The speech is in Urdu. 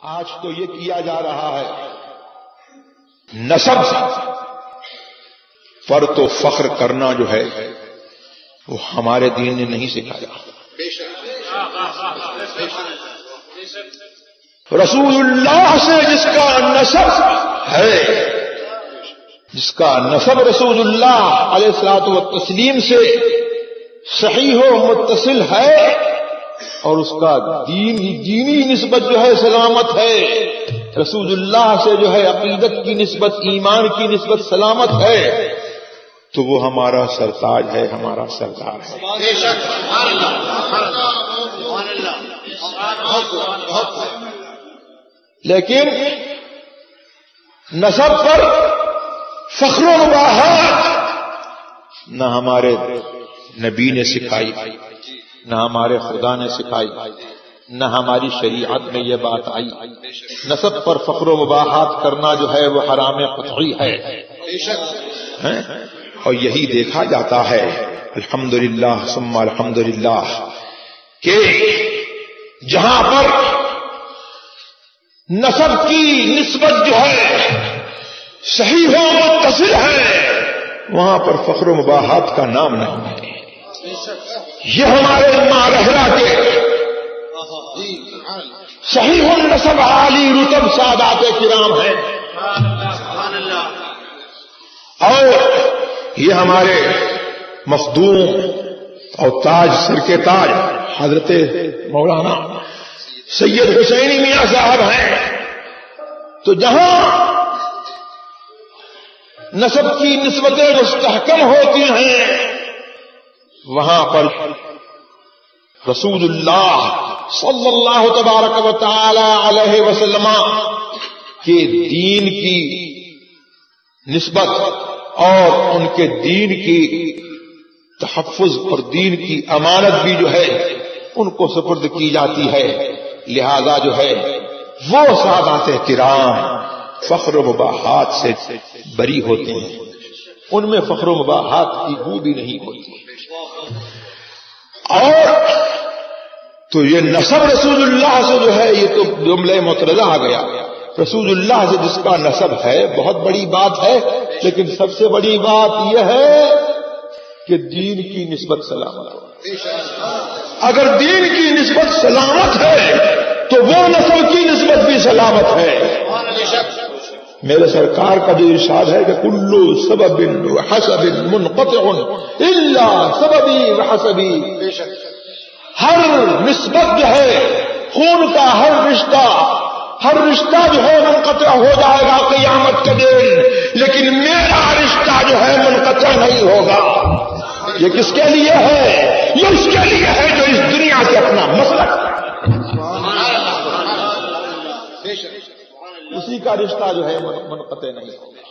آج تو یہ کیا جا رہا ہے، نسب پر تو فخر کرنا جو ہے وہ ہمارے دین نے نہیں سکھایا۔ رسول اللہ سے جس کا نسب ہے، جس کا نسب رسول اللہ علیہ الصلوۃ والتسلیم سے صحیح و متصل ہے، اور اس کا دینی نسبت جو ہے سلامت ہے، رسول اللہ سے جو ہے عقیدت کی نسبت، ایمان کی نسبت سلامت ہے، تو وہ ہمارا سرتاج ہے، ہمارا سردار ہے۔ لیکن نسب پر فخر و مباحات نہ ہمارے نبی نے سکھائی، نہ ہمارے خدا نے سکھائی، نہ ہماری شریعت میں یہ بات آئی۔ نسب پر فخر و مباحات کرنا جو ہے وہ حرام قطعی ہے، اور یہی دیکھا جاتا ہے الحمدللہ ثم الحمدللہ کہ جہاں پر نسب کی نسبت جو ہے صحیح و متصل ہے، وہاں پر فخر و مباحات کا نام نہیں ہے۔ یہ ہمارے مارحلہ کے صحیح النسب عالی رتب سادات کرام ہیں، اور یہ ہمارے مخدوم اور تاج سر کے تاج حضرت مولانا سید حسینی میاں صاحب ہیں۔ تو جہاں نسب کی نسبتیں مستحکم ہوتی ہیں، وہاں پر رسول اللہ صلی اللہ تبارک و تعالی علیہ وسلم کے دین کی نسبت اور ان کے دین کی تحفظ اور دین کی امانت بھی جو ہے ان کو سپرد کی جاتی ہے۔ لہذا جو ہے وہ سادات کرام فخر و مباحات سے بری ہوتے ہیں، ان میں فخر و مباحات کی بو بھی نہیں ہوتی۔ اور تو یہ نسب رسول اللہ سے جو ہے یہ تو جملہ مطردہ آ گیا، رسول اللہ سے جس کا نسب ہے بہت بڑی بات ہے، لیکن سب سے بڑی بات یہ ہے کہ دین کی نسبت سلامت ہو۔ اگر دین کی نسبت سلامت ہے تو وہ نسب کی نسبت بھی سلامت ہے۔ میرے سرکار کا جو ارشاد ہے کہ کلو سبب وحسب منقطع الا سببی وحسبی، ہر نسبت جو ہے خون کا ہر رشتہ جو ہے منقطع ہو جائے گا قیامت کے دن، لیکن میرا رشتہ جو ہے منقطع نہیں ہوگا۔ یہ کس کے لیے ہے؟ یہ اس کے لیے ہے جو اس دنیا سے اپنا مسلک، اسی کا رشتہ جو ہے منقطع نہیں ہوگا۔